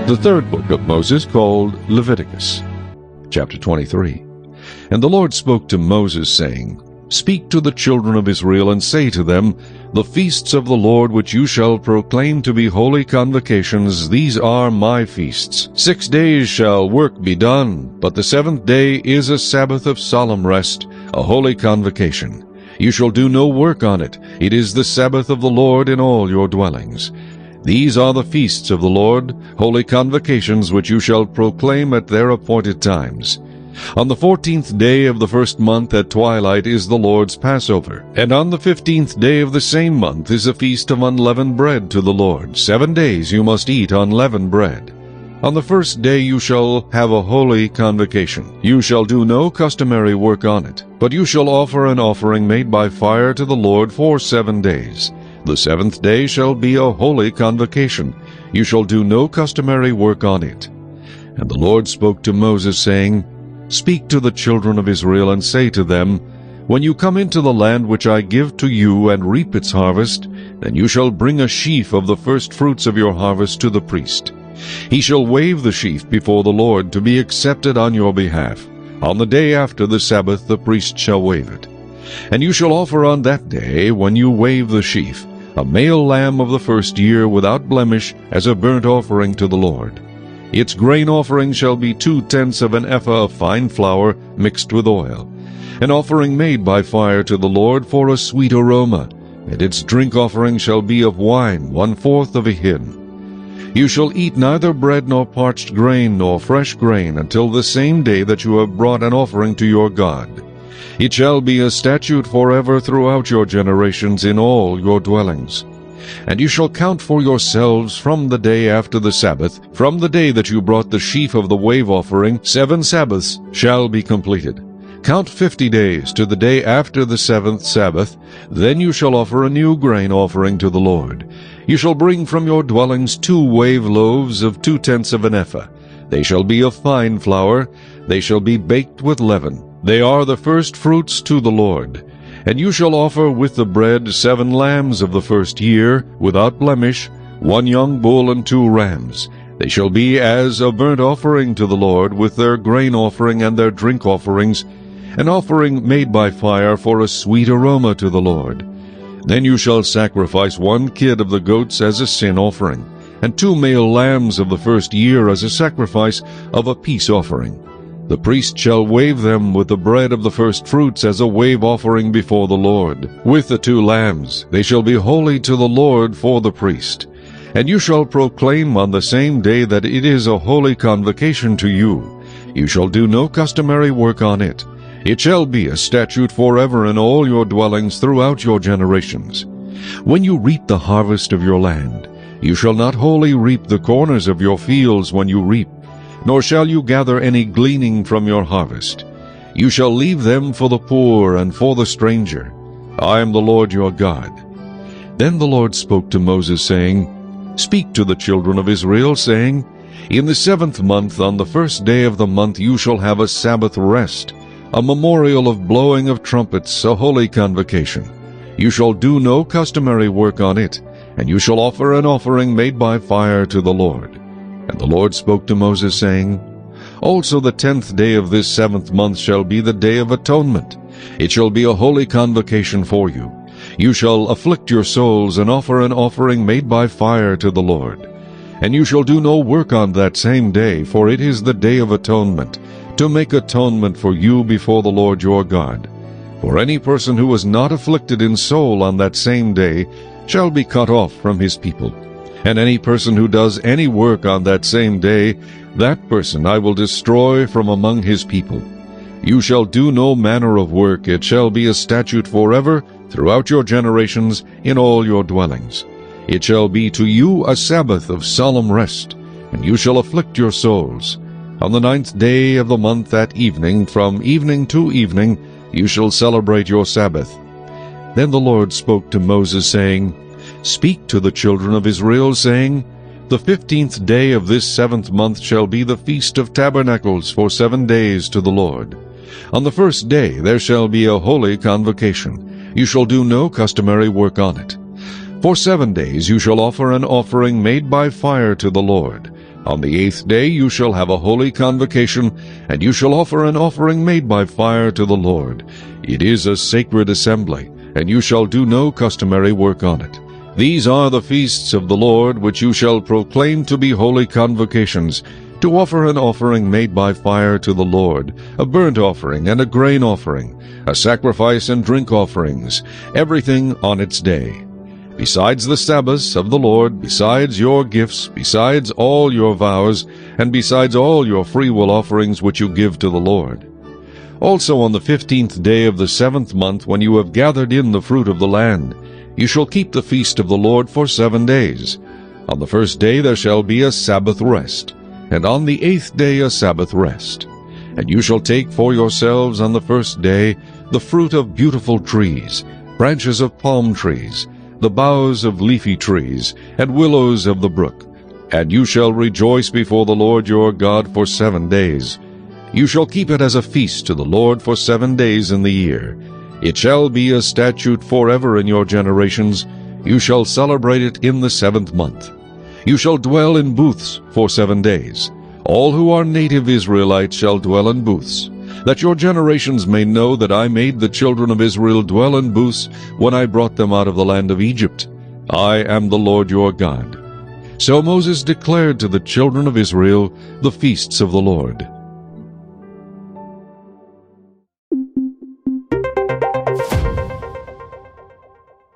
The third book of Moses, called Leviticus. Chapter 23. And the Lord spoke to Moses, saying, Speak to the children of Israel, and say to them, The feasts of the Lord which you shall proclaim to be holy convocations, these are my feasts. 6 days shall work be done, but the seventh day is a Sabbath of solemn rest, a holy convocation. You shall do no work on it. It is the Sabbath of the Lord in all your dwellings. These are the feasts of the Lord, holy convocations which you shall proclaim at their appointed times. On the 14th day of the first month at twilight is the Lord's Passover, and on the 15th day of the same month is a feast of unleavened bread to the Lord. 7 days you must eat unleavened bread. On the first day you shall have a holy convocation. You shall do no customary work on it, but you shall offer an offering made by fire to the Lord for 7 days. The seventh day shall be a holy convocation. You shall do no customary work on it. And the Lord spoke to Moses, saying, Speak to the children of Israel, and say to them, When you come into the land which I give to you, and reap its harvest, then you shall bring a sheaf of the first fruits of your harvest to the priest. He shall wave the sheaf before the Lord, to be accepted on your behalf. On the day after the Sabbath the priest shall wave it. And you shall offer on that day, when you wave the sheaf, a male lamb of the first year without blemish, as a burnt offering to the Lord. Its grain offering shall be 2/10 of an ephah of fine flour mixed with oil, an offering made by fire to the Lord for a sweet aroma, and its drink offering shall be of wine 1/4 of a hin. You shall eat neither bread nor parched grain nor fresh grain until the same day that you have brought an offering to your God. It shall be a statute forever throughout your generations in all your dwellings. And you shall count for yourselves from the day after the Sabbath, from the day that you brought the sheaf of the wave offering, 7 Sabbaths shall be completed. Count 50 days to the day after the 7th Sabbath. Then you shall offer a new grain offering to the Lord. You shall bring from your dwellings 2 wave loaves of 2/10 of an ephah. They shall be of fine flour. They shall be baked with leaven. They are the first fruits to the Lord. And you shall offer with the bread 7 lambs of the first year, without blemish, 1 young bull and 2 rams. They shall be as a burnt offering to the Lord, with their grain offering and their drink offerings, an offering made by fire for a sweet aroma to the Lord. Then you shall sacrifice 1 kid of the goats as a sin offering, and 2 male lambs of the first year as a sacrifice of a peace offering. The priest shall wave them with the bread of the first fruits as a wave offering before the Lord. With the 2 lambs they shall be holy to the Lord for the priest. And you shall proclaim on the same day that it is a holy convocation to you. You shall do no customary work on it. It shall be a statute forever in all your dwellings throughout your generations. When you reap the harvest of your land, you shall not wholly reap the corners of your fields when you reap, nor shall you gather any gleaning from your harvest. You shall leave them for the poor and for the stranger. I am the Lord your God. Then the Lord spoke to Moses, saying, Speak to the children of Israel, saying, In the 7th month, on the first day of the month, you shall have a Sabbath rest, a memorial of blowing of trumpets, a holy convocation. You shall do no customary work on it, and you shall offer an offering made by fire to the Lord. And the Lord spoke to Moses, saying, Also the 10th day of this 7th month shall be the day of atonement. It shall be a holy convocation for you. You shall afflict your souls, and offer an offering made by fire to the Lord. And you shall do no work on that same day, for it is the day of atonement, to make atonement for you before the Lord your God. For any person who is not afflicted in soul on that same day shall be cut off from his people. And any person who does any work on that same day, that person I will destroy from among his people. You shall do no manner of work. It shall be a statute forever throughout your generations in all your dwellings. It shall be to you a Sabbath of solemn rest, and you shall afflict your souls. On the 9th day of the month at evening, from evening to evening, you shall celebrate your Sabbath. Then the Lord spoke to Moses, saying, Speak to the children of Israel, saying, The 15th day of this 7th month shall be the Feast of Tabernacles for 7 days to the Lord. On the first day there shall be a holy convocation. You shall do no customary work on it. For 7 days you shall offer an offering made by fire to the Lord, On the 8th day you shall have a holy convocation, and you shall offer an offering made by fire to the Lord. It is a sacred assembly, and you shall do no customary work on it. These are the feasts of the Lord, which you shall proclaim to be holy convocations, to offer an offering made by fire to the Lord, a burnt offering and a grain offering, a sacrifice and drink offerings, everything on its day. Besides the Sabbaths of the Lord, besides your gifts, besides all your vows, and besides all your freewill offerings which you give to the Lord. Also on the 15th day of the 7th month, when you have gathered in the fruit of the land, you shall keep the feast of the Lord for 7 days. On the 1st day there shall be a Sabbath rest, and on the 8th day a Sabbath rest. And you shall take for yourselves on the 1st day the fruit of beautiful trees, branches of palm trees, the boughs of leafy trees, and willows of the brook. And you shall rejoice before the Lord your God for 7 days. You shall keep it as a feast to the Lord for 7 days in the year. It shall be a statute forever in your generations. You shall celebrate it in the 7th month. You shall dwell in booths for 7 days. All who are native Israelites shall dwell in booths, that your generations may know that I made the children of Israel dwell in booths when I brought them out of the land of Egypt. I am the Lord your God. So Moses declared to the children of Israel the feasts of the Lord.